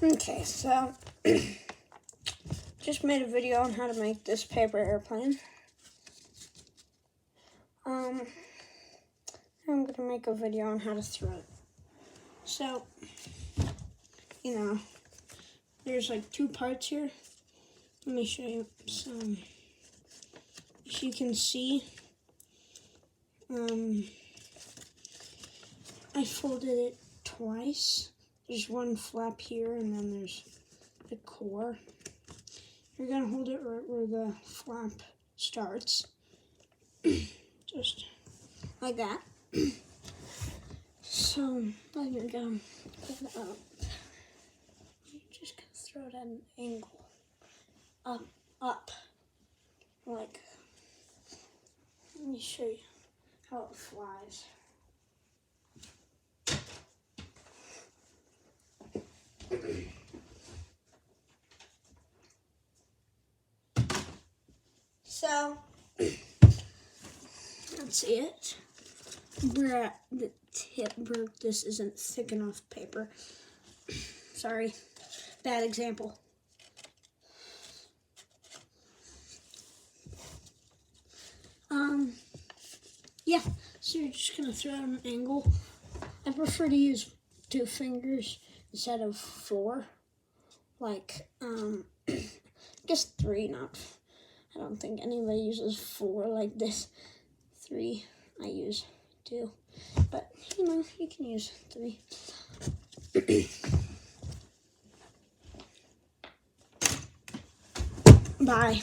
Okay, so just made a video on how to make this paper airplane. I'm gonna make a video on how to throw it. So, there's like two parts here. Let me show you some. As you can see, I folded it twice. There's one flap here, and then there's the core. You're gonna hold it right where the flap starts, just like that. So then you're gonna put it up. You're just gonna throw it at an angle, up, like. Let me show you how it flies. So, that's it. We're at the tip where this isn't thick enough paper. Sorry, bad example. Yeah, so you're just gonna throw at an angle. I prefer to use 2 fingers instead of 4. Like, I guess 3, not. I don't think anybody uses 4 like this. 3, I use 2. But, you can use 3. Bye.